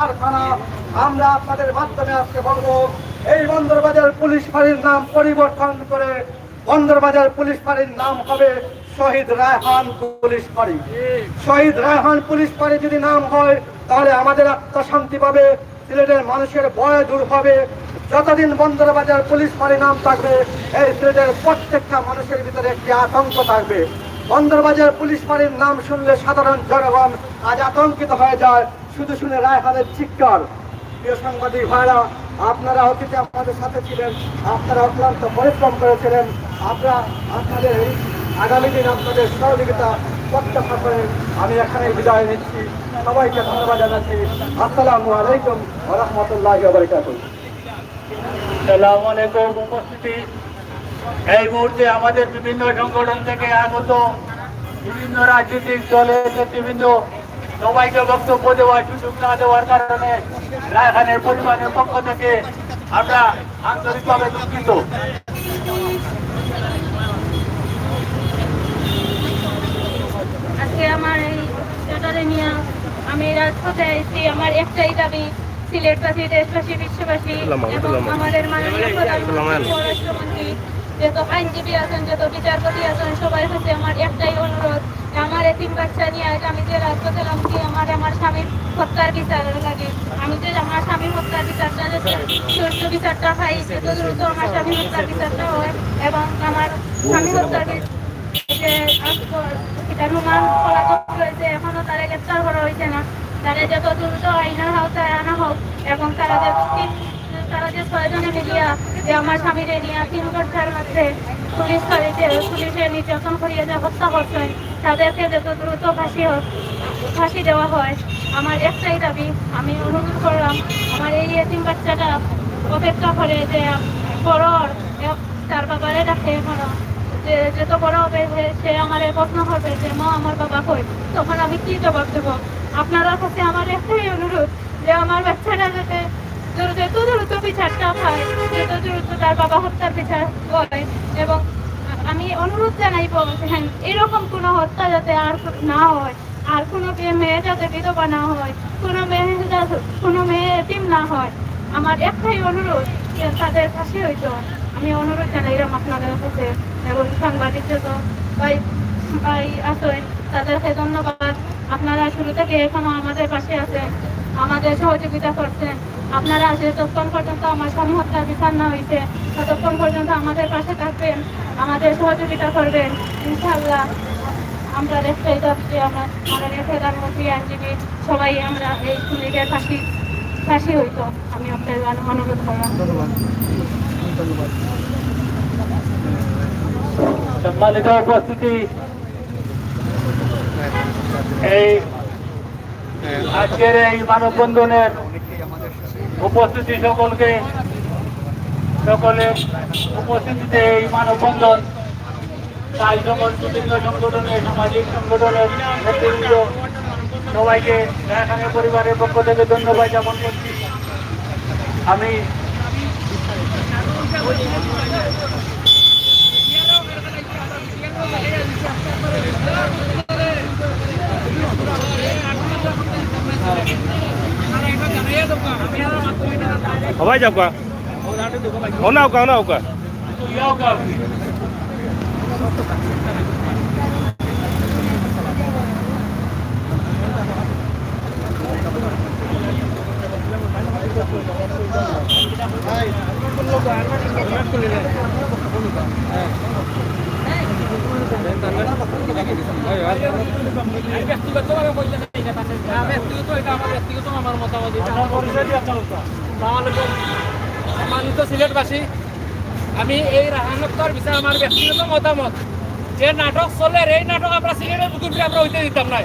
কারখানা। আমরা আপনাদের মাধ্যমে আজকে বলবো, এই বন্দরবাজার পুলিশ ফাঁড়ির নাম পরিবর্তন করে বন্দরবাজার পুলিশ ফাঁড়ির নাম হবে শহীদ রায়হান পুলিশ ফাঁড়ি। শহীদ রায়হান পুলিশ ফাঁড়ি যদি নাম হয়, তাহলে আমাদের আত্মশান্তি পাবে, সিলেটের মানুষের ভয় দূর হবে। যতদিন বন্দরবাজার পুলিশ ফাঁড়ি নাম থাকবে, এই সিলেটের প্রত্যেকটা মানুষের ভিতরে একটি আতঙ্ক থাকবে। বন্দরবাজার পুলিশ ফাঁড়ির নাম শুনলে সাধারণ জনগণ আজ আতঙ্কিত হয়ে যায়, শুধু শুনে রায়হানের চিৎকার। প্রিয় সাংবাদিক ভাইরা, আপনারা অতীতে আমাদের সাথে ছিলেন, আপনারা অক্লান্ত পরিশ্রম করেছিলেন। আপনাদের আগামী দিন আপনাদের সহযোগিতা প্রত্যাশা করে আমি এখানে বিদায় নিচ্ছি। সবাইকে ধন্যবাদ জানাচ্ছি। আসসালামু আলাইকুম ওয়া রাহমাতুল্লাহি ওয়া বারাকাতুহু। আসসালামু আলাইকুম। উপস্থিতি এই মুহূর্তে আমাদের বিভিন্ন সংগঠন থেকে আগত বিভিন্ন রাজনৈতিক দলের নেতৃবৃন্দ সবাইকে বক্তব্য দেওয়ার সুযোগ না দেওয়ার কারণে রায়হানের পরিবারের পক্ষ থেকে আমরা আন্তরিকভাবে দুঃখিত। আজকে আমার এই ব্যাটারে নিয়ে আমি রাজপথে এসেছি। আমার একটাই দাবি, সিলেটবাসী, দেশবাসী, বিশ্ববাসী এবং আমাদের মাননীয় প্রধানমন্ত্রী, পররাষ্ট্রমন্ত্রী, যত আইনজীবী আছেন, যত বিচারপতি আছেন, সবার কাছে আমার একটাই অনুরোধ, আমার এতিম বাচ্চা নিয়ে আজ আমি যে রাজপথে নামছি, আমার স্বামীর হত্যার বিচার লাগে। আমি যে আমার স্বামীর হত্যার বিচারটা, সুষ্ঠু বিচারটা পাই, যত দ্রুত আমার স্বামীর হত্যার বিচারটা হয় এবং আমার স্বামী হত্যার রুমান পলাতক রয়েছে, এখনো তারা গ্রেপ্তার করা হয়েছে না। তারা যত দ্রুত আইনের আওতায় আনা হোক এবং তারা যে 6 জনে মিলিয়া যে আমার স্বামীরে নিয়ে 3 বছর মধ্যে পুলিশের নির্যাতন করিয়ে যে হত্যা করছেন, তাদেরকে যত দ্রুত ফাঁসি দেওয়া হয়। আমার একটাই দাবি, আমি অনুরোধ করলাম আমার এই এতিম বাচ্চাটা অপেক্ষা করে যে বড় তার বাবারে ডাকে এখনো, যে যত বড় হবে সে আমার প্রশ্ন করবে যে মা আমার বাবা কই, তখন আমি কি জবাব দেবো? আপনার কাছে আমার একটাই অনুরোধ যে আমার বাচ্চাটা যাতে যত দ্রুত বিচারটা পায়, যত দ্রুত তার বাবা হত্যার বিচার হয়। এবং আমি অনুরোধ জানাইব হ্যাঁ, এরকম কোনো হত্যা যাতে আর না হয়, আর কোনো মেয়ে যাতে বিধবা না হয়, কোনো মেয়ে এতিম না হয়। আমার একটাই অনুরোধ, তাদের ফাঁসি হইতো। আমি অনুরোধ জানাইলাম আপনাদের কাছে এবং সাংবাদিক যত ভাই আছেন তাদেরকে ধন্যবাদ। আপনারা শুরু থেকে এখনো আমাদের পাশে আছেন, আমাদের সহযোগিতা করছেন। আপনারা যতক্ষণ পর্যন্ত আমার স্বামী হত্যার বিচার না হয়েছে ততক্ষণ পর্যন্ত আমাদের পাশে থাকবেন, আমাদের সহযোগিতা করবেন। ইনশাআল্লাহ আমরা দেখতে যাচ্ছি, আমরা মাননীয় প্রধানমন্ত্রী, আইনজীবী সবাই আমরা এই খুনিদের ফাঁসি হইতো। আমি আপনাদের অনুরোধ করলাম। সম্মানিত উপস্থিতি, এই আজকের এই মানববন্ধনের উপস্থিতি সকলের উপস্থিতিতে এই মানববন্ধন তাই সকল বিভিন্ন সংগঠনের, সামাজিক সংগঠনের নেতৃবৃন্দ সবাইকে এখানে পরিবারের পক্ষ থেকে ধন্যবাদ জ্ঞাপন করছি। আমি সবাই যাও কা ওনা ওকা ওনা ওকা সম্মানিত সিলেটবাসী, আমি এই রাহানত্তর বিষয়ে আমার ব্যক্তিগত মতামত, যে নাটক চলে এই নাটক আমরা সিলেটের বুকুর আমরা হইতে দিতাম না।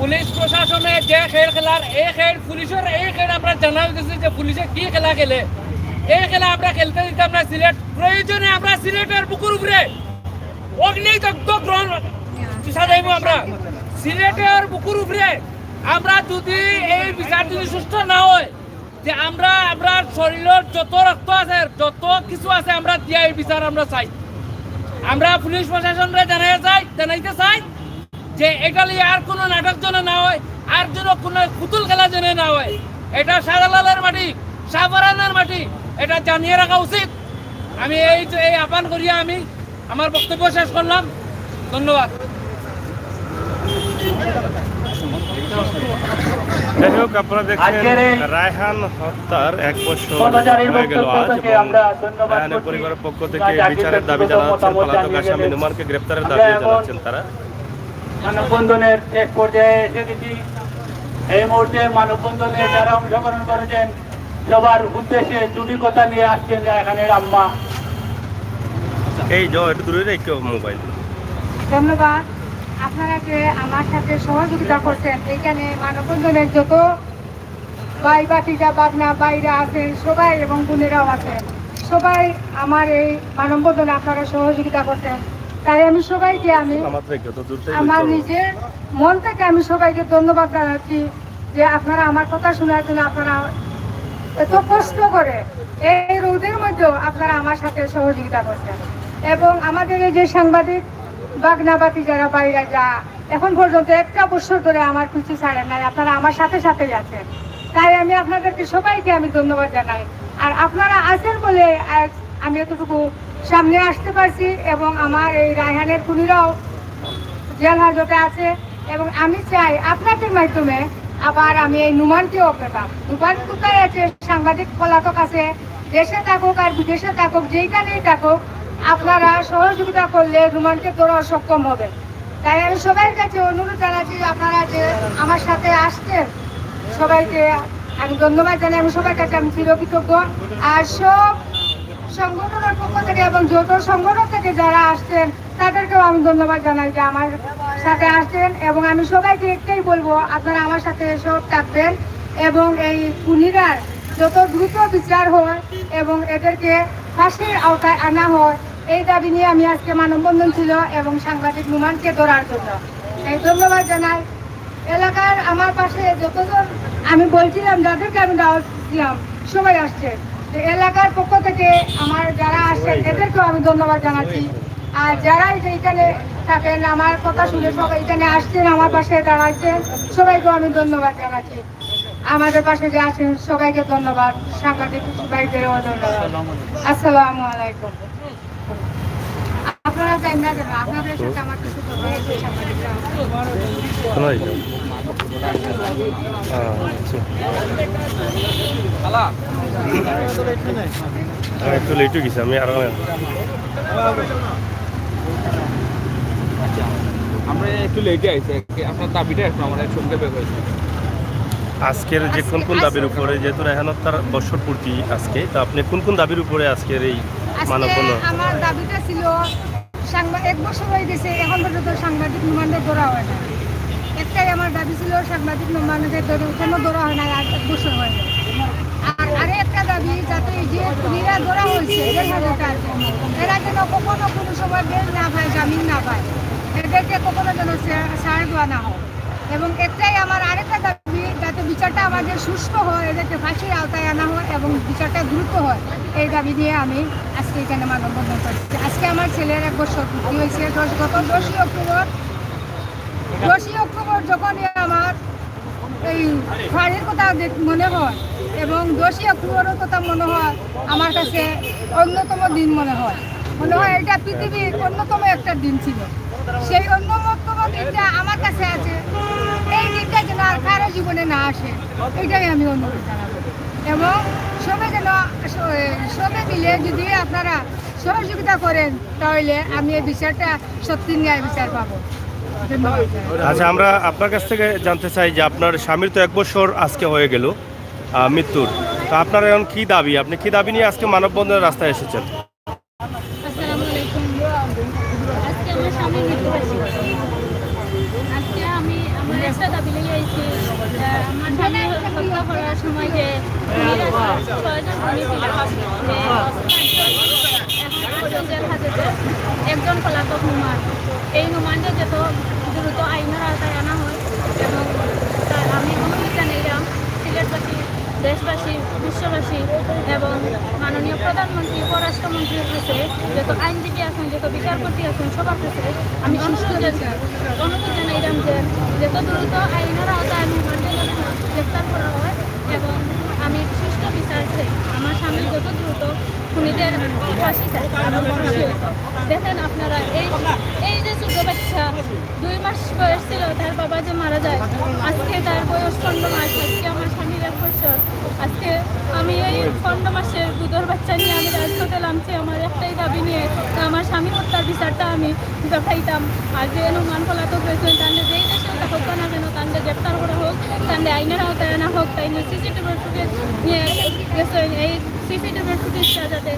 পুলিশ প্রশাসনে যে খেল খেলার এই খেল পুলিশের এই খেল আমরা জানা হইতেছি যে পুলিশে কি খেলা খেলে, এই খেলা আমরা খেলতে দিতাম না। সিলেট প্রয়োজনে আমরা সিলেটের বুকুর উপরে অগ্নিদগ্ধ গ্রহণ সাজাইব। আমরা সিলেটের বুকুর উপরে আমরা যদি এই বিচার যদি সুস্থ না হয়, যে আমরা শরীরের যত রক্ত আছে, যত কিছু আছে আমরা দিয়া এই বিচার আমরা চাই। আমরা পুলিশ প্রশাসনকে জানাইতে চাই যে এগুলি আর কোনো নাটক যেন না হয়, আর যেন কোনো পুতুল খেলা যেন না হয়। এটা শাহজালালের মাটি, শাহবারানের মাটি, এটা জানিয়ে রাখা উচিত। আমি এই আহ্বান করিয়া আমি আমার বক্তব্য শেষ করলাম। ধন্যবাদ। যাই হোক, আপনারা দেখছেন আজকের এই রায়হান হত্যার 1 বছর পথচারীর হয়ে গেল বক্তব্য আজ থেকে এবং আমরা ধন্যবাদ রায়হানের করছি। পরিবারের পক্ষ থেকে যা জাতির বিচারের দাবি ব্যক্তিগত জানাচ্ছেন, মতামত পলাতক জানিয়ে আসামি গেলেন। নুমানকে গ্রেপ্তারের আমরা দাবি এখন জানাচ্ছেন তারা। মানববন্ধনের শেষ পর্যায়ে এসে গেছি। এই মুহূর্তে মানববন্ধনে যারা অংশগ্রহণ করেছেন সবার উদ্দেশ্যে দুটি কথা নিয়ে আসছেন এখানে আম্মা। এই যাও একটু দূরে রেখে মোবাইল। ধন্যবাদ। আপনারা যে আমার সাথে সহযোগিতা করছেন, এখানে মানববন্ধনের যত ভাই বাতিজা বাগনা বাইরা আছেন সবাই এবং বোনেরাও আছেন, সবাই আমার এই মানববন্ধনে আপনারা সহযোগিতা করছেন। তাই আমি সবাইকে আমার নিজের মন থেকে আমি সবাইকে ধন্যবাদ জানাচ্ছি যে আপনারা আমার কথা শোনার জন্য আপনারা এত কষ্ট করে এই রোদের মধ্যেও আপনারা আমার সাথে সহযোগিতা করছেন। এবং আমাদের এই যে সাংবাদিক বাগনাবাতি যারা বাইরে যা এখন পর্যন্ত 1টা বছর ধরে আমার পিছু ছাড়েন নাই, আপনারা আমার সাথে সাথেই আছেন। তাই আমি আপনাদেরকে সবাইকে আমি ধন্যবাদ জানাই। আর আপনারা আছেন বলে আজ আমি এতটুকু সামনে আসতে পারছি এবং আমার এই রায়হানের খুনিরাও জেল হাজতে আছে। এবং আমি চাই আপনাদের মাধ্যমে আবার আমি এই নুমানকেও পেতাম। নুমান কোথায় আছে? সাংবাদিক পলাতক আছে, দেশে থাকুক আর বিদেশে থাকুক, যেইখানেই থাকুক, আপনারা সহযোগিতা করলে নুমানকে তোরা সক্ষম হবে। তাই আমি সবার কাছে অনুরোধ জানাচ্ছি আপনারা যে আমার সাথে আসছেন সবাইকে আমি ধন্যবাদ জানাই। আমি সবার কাছে আমি চিরকৃতজ্ঞ। আর সব সংগঠনের পক্ষ থেকে এবং যৌথ সংগঠন থেকে যারা আসছেন তাদেরকেও আমি ধন্যবাদ জানাই যে আমার সাথে আসছেন। এবং আমি সবাইকে একটাই বলবো, আপনারা আমার সাথে সব থাকবেন এবং এই খুনিরার যত দ্রুত বিচার হয় এবং এদেরকে ফাঁসির আওতায় আনা হয়, এই দাবি নিয়ে আমি আজকে মানববন্ধন ছিল এবং সাংবাদিক নুমানকে ধরার জন্য এই ধন্যবাদ জানাই। এলাকার আমার পাশে যতজন আমি বলছিলাম যাদেরকে আমি দাওয়াত দিলাম সবাই আসছে, এলাকার পক্ষ থেকে আমার যারা আসছেন এদেরকেও আমি ধন্যবাদ জানাচ্ছি। আর যারাই এখানে থাকেন আমার কথা শুনে সবাই এখানে আসছেন, আমার পাশে দাঁড়াচ্ছেন, সবাইকেও আমি ধন্যবাদ জানাচ্ছি। আমাদের পাশে যে আছেন সবাইকে ধন্যবাদ, সাংবাদিক ভাইদেরও ধন্যবাদ। আসসালামু আলাইকুম। আপনারা জানেন না কেন আপনাদের সাথে আমার কিছু কথা আছে সাংবাদিকরা। একটু লেট হয়ে গেছে, আমি আর আমরা একটু লেটে আইছি, আপনার দাবিটা একটু আমার সংক্ষেপে হয়েছে। আজকের যে কোন কোন দাবির উপরে, যেহেতু রায়হান হত্যার বছর পূর্তি আজকে, তো আপনি কোন কোন দাবির উপরে আজকের এই মানববন্ধন? আমার দাবিটা ছিল 1 বছর হয়ে গেছে এখন পর্যন্ত সাংবাদিক নুমানদের ধরা হয় না। একটাই আমার দাবি ছিল সাংবাদিক নুমানদের কোনো ধরা হয় না, আর 1 বছর হয়ে গেছে। আর আরেকটা দাবি যাতে যে খুনিরা ধরা হয়েছে এরা যেন কখনো কোনো সময় বেল না পায়, জামিন না পায়, এদেরকে কখনো যেন ছাড় দেওয়া না হয়। এবং একটাই আমার আরেকটা দাবি, যাতে বিচারটা আমাদের সুস্থ হয়, এদেরকে ফাঁসির আওতায় আনা হয় এবং বিচারটা দ্রুত হয়, এই দাবি নিয়ে আমি আজকে এখানে মানববন্ধন করছি। আজকে আমার ছেলের 1 বছর পূর্তি হয়েছে। গত 10ই অক্টোবর যখনই আমার এই ফাঁড়ির কথা মনে হয় এবং 10ই অক্টোবরের কথা মনে হয়, আমার কাছে অন্যতম দিন মনে হয় এটা পৃথিবীর অন্যতম একটা দিন ছিল। সেই অন্যতম দিনটা আমার কাছে আছে, এই দিনটা যেন আর কারো জীবনে না আসে, এটাই আমি অনুরোধ জানাবো। এবং সবে মিলে যদি আপনারা সহযোগিতা করেন তাহলে আমি এই বিচারটা সত্যি ন্যায় বিচার পাবো। আচ্ছা, আমরা আপনার কাছ থেকে জানতে চাই যে আপনার স্বামীর তো 1 বছর আজকে হয়ে গেল মৃত্যুর, তো আপনার এখন কি দাবি, আপনি কি দাবি নিয়ে আজকে মানববন্ধনের রাস্তায় এসেছেন? আসসালামু আলাইকুম। আজকে আমার স্বামীর মৃত্যু হয়েছে। আজকে আমি আমার একটা দাবি নিয়ে এসেছি। আমার স্বামী হত্যা করার সময় যে ছয়জন খুনি ছিল, জেল হাজতে একজন পলাতক নুমান, এই নুমানদের যত দ্রুত আইনের আওতায় আনা হয় এবং আমি অনুরোধ জানাইলাম সিলেটবাসী দেশ দেশবাসী বিশ্ববাসী এবং মাননীয় প্রধানমন্ত্রী পররাষ্ট্রমন্ত্রীর কাছে যত আইনজীবী আছেন যত বিচারপতি আছেন সবার কাছে আমি অনুরোধ জানাইলাম যে যত দ্রুত আইনের আওতায় গ্রেপ্তার করা হয় এবং আমি সুষ্ঠু বিচার চাই। আমার স্বামী যত দ্রুত খুনিদের ফাঁসি চাই এবং খুশি হতো। দেখেন আপনারা এই যে ছোট বাচ্চা 2 মাস বয়স ছিল, তার বাবা যে মারা যায়, আজকে তার বয়স 15 মাস, আজকে আমার স্বামীর 1 বছর। আজকে আমি এই 15 মাসের দুধের বাচ্চা নিয়ে আমি রাজপথে নামছি আমার একটাই দাবি নিয়ে, আমার স্বামী হত্যার বিচারটা আমি দেখাইতাম। আর যে নুমান পলাতক হয়েছেন তাদের যেই দেশে হোক না কেন তাদের গ্রেপ্তার করা হোক, তাদের আইনের আওতায় আনা হোক। তাই নিয়ে সিসিটিভি ফুটেজ নিয়ে গেছেন, এই সিসিটিভি ফুটেজটা যাতে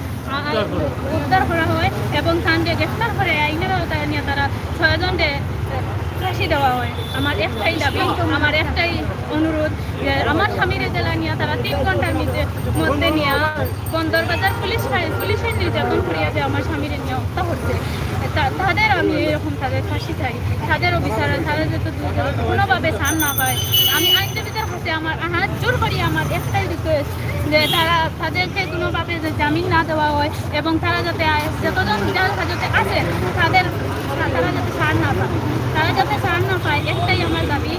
উদ্ধার করা হয় এবং তাদের গ্রেপ্তার করে আইনের আওতায় নিয়ে তারা 6 জনকে ফাঁসি দেওয়া হয়। আমার একটাই দাবি, আমার একটাই অনুরোধ যে আমার স্বামীর জেলা নিয়ে তারা 3 ঘন্টার মধ্যে নিয়ে বন্দরবাজার পুলিশের নির্যাতন করিয়া যে আমার স্বামীর নিয়ে হত্যা করছে তাদের আমি এরকম তাদের ফাঁসি চাই, তাদেরও বিচার, তারা যাতে কোনোভাবে ছাড় না পায়। আমি আইনজীবীদের কাছে আমার হাত জোর করি আমার একটাই রিকোয়েস্ট যে তারা তাদেরকে কোনোভাবে জামিন না দেওয়া হয় এবং তারা যাতে যতজন যার হাজতে আছে তারা যাতে ছাড় না পায়, তারা যাতে ছাড় না পায়, একটাই আমার দাবি।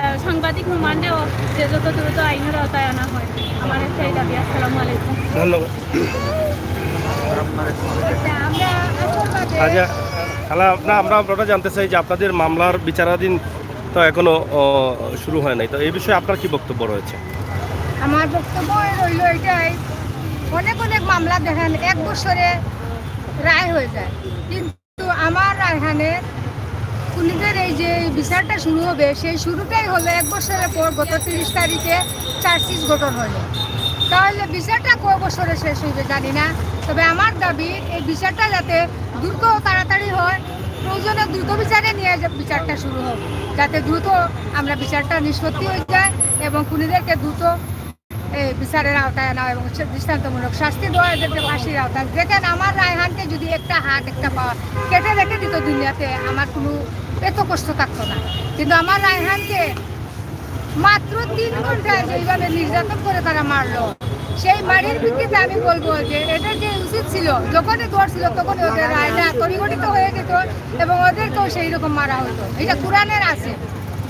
আর সাংবাদিক রিমান্ডেও যে যত দ্রুত আইনের আওতায় আনা হয়, আমার একটাই দাবি। আসসালামু আলাইকুম। ধন্যবাদ। আচ্ছা খালা, আমরা জানতে চাই যে আপনাদের মামলার বিচারাধীন তো এখনো শুরু হয় নাই, তো এই বিষয়ে আপনার কি বক্তব্য রয়েছে? আমার বক্তব্য রইল এটাই, অনেক মামলা দেখেন 1 বছরে রায় হয়ে যায়, কিন্তু আমার রায়হানে খুনিদের এই যে বিচারটা শুরু হবে সেই শুরুটাই হলো 1 বছরের পর গত 30 তারিখে চার্জশিট গঠন হলো। তাহলে বিচারটা কয় বছরে শেষ হইবে জানি না, তবে আমার দাবি এই বিচারটা যাতে দ্রুত তাড়াতাড়ি হয়, প্রয়োজনে দ্রুত বিচারে নিয়ে বিচারটা শুরু হোক, যাতে দ্রুত আমরা বিচারটা নিষ্পত্তি হয়ে যায় এবং খুনিদেরকে দ্রুত এই বিচারের আওতায় আনা এবং দৃষ্টান্তমূলক শাস্তি দেওয়া, এদেরকে ফাঁসির আওতায়। দেখেন আমার রায়হানকে যদি একটা হাত একটা পা কেটে রেখে দিত দুনিয়াতে, আমার কোনো এত কষ্ট থাকতো না, কিন্তু আমার রায়হানকে মাত্র 3 ঘন্টায় যেইভাবে নির্যাতন করে তারা মারলো, সেই মারির ভিত্তিতে আমি বলবো যে এটা যে উচিত ছিল, যখনই ধরছিল তখনই ওদের রায়টা পরিগঠিত হয়ে যেত এবং ওদেরকেও সেই রকম মারা হতো। এটা কোরআনের আছে,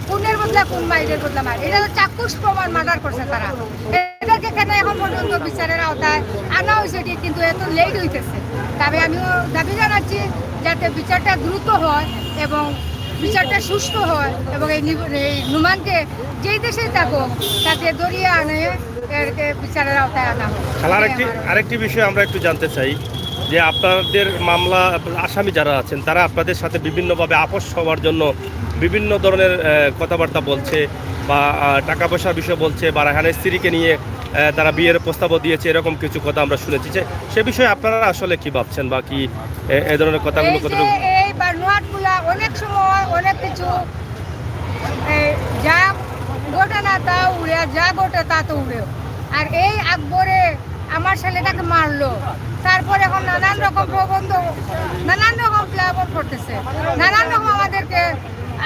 খুনের বদলা খুন, মাইরের বদলা মার, এটা তো চাক্ষুষ প্রমাণ মার্ডার করছে তারা। এদেরকে কেন এখন পর্যন্ত বিচারের আওতায় আনা হয়েছে ঠিক, কিন্তু এত লেট হইতেছে। তবে আমিও দাবি জানাচ্ছি যাতে বিচারটা দ্রুত হয় এবং বিচারটা সুষ্ঠু হয় এবং এই নুমানকে যেই দেশে থাকুক তাকে দরিয়ে আনে এরকে বিচারের আওতায় আনা হয়। আরেকটি বিষয় আমরা একটু জানতে চাই যে আপনাদের মামলা আসামি যারা আছেন তারা আপনাদের সাথে বিভিন্নভাবে আপোষ হওয়ার জন্য বিভিন্ন ধরনের কথাবার্তা বলছে বা টাকা পয়সার বিষয় বলছে বা রায়হানের স্ত্রীকে নিয়ে তারা বিয়ের প্রস্তাবও দিয়েছে, এরকম কিছু কথা আমরা শুনেছি। যে সে বিষয়ে আপনারা আসলে কি ভাবছেন বা কি এই ধরনের কথাগুলো কতটুকু? এই বানোয়াটগুলা অনেক সময় অনেক কিছু যা ঘটে না তা উড়ে, যা ঘটে তা তো উড়েও। আর এই আকবরে আমার ছেলেটাকে মারলো, তারপর এখন নানান রকম প্রবন্ধ, নানান রকম প্লাবন করতেছে, নানান রকম আমাদেরকে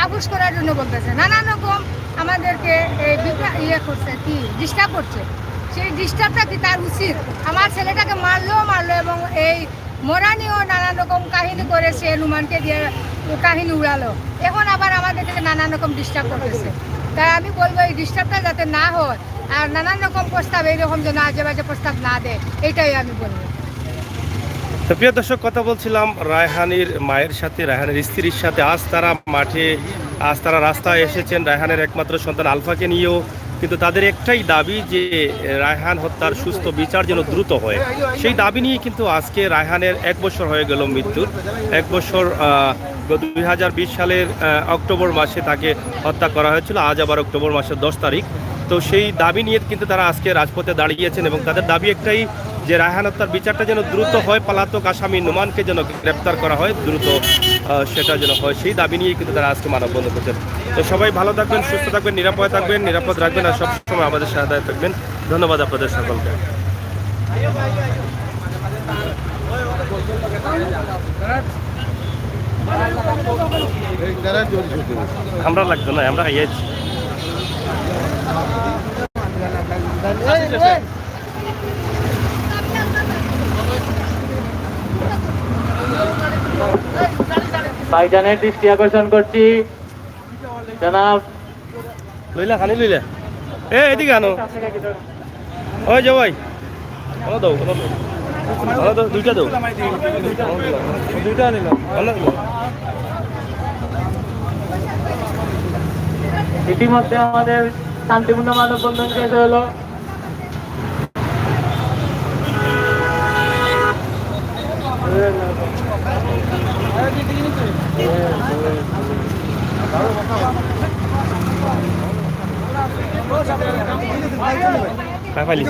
আগুস করার জন্য বলতেছে, নানান রকম আমাদেরকে ইয়ে করছে, কি ডিস্টার্ব করছে। সেই ডিস্টার্বটা কি তার উচিত? আমার ছেলেটাকে মারলো এবং এই মরা নিয়েও নানান রকম কাহিনী করে সে নুমানকে দিয়ে কাহিনী উড়ালো, এখন আবার আমাদেরকে নানান রকম ডিস্টার্ব করতেছে। তাই আমি বলবো এই ডিস্টার্বটা যাতে না হয় আর নানান রকম প্রস্তাব এইরকম যেন আজে বাজে প্রস্তাব না দেয়, এটাই আমি বলবো। তো প্রিয় দর্শক, কথা বলছিলাম রায়হানের মায়ের সাথে, রায়হানের স্ত্রীর সাথে। আজ তারা রাস্তায় এসেছেন রায়হানের একমাত্র সন্তান আলফাকে নিয়েও, কিন্তু তাদের একটাই দাবি যে রায়হান হত্যার সুস্থ বিচার যেন দ্রুত হয়। সেই দাবি নিয়ে কিন্তু আজকে রায়হানের 1 বছর হয়ে গেল মৃত্যুর। 1 বছর 2020 সালের অক্টোবর মাসে তাকে হত্যা করা হয়েছিল, আজ আবার অক্টোবর মাসের 10 তারিখ। তো সেই দাবি নিয়ে কিন্তু তারা আজকে রাজপথে দাঁড়িয়েছেন এবং তাদের দাবি একটাই যে রায়হান হত্যার বিচারটা যেন দ্রুত হয়, পলাতক আসামি নুমানকে যেন গ্রেপ্তার করা হয় দ্রুত, সেটা যেন হয়, সেই দাবি নিয়েই কিন্তু তারা আজকে মানববন্ধন করছেন। তো সবাই ভালো থাকবেন, সুস্থ থাকবেন, নিরাপদ থাকবেন, নিরাপদ রাখবেন আর সবসময় আমাদের সাথে থাকবেন। ধন্যবাদ আপনাদের সকলকে। আমরা লাগতো না, আমরা খাইয়েছি। ভাইজানের দৃষ্টি আকর্ষণ করছি জনাব লইলা খালি লইলা এ এদিকে আনো ওই যে ভাই ভালো দাও ভালো দাও দুইটা দাও দুইটা নিলাম ভালো ইতিমধ্যে আমাদের শান্তিপূর্ণ মানববন্ধন শেষ হলো। পাইলি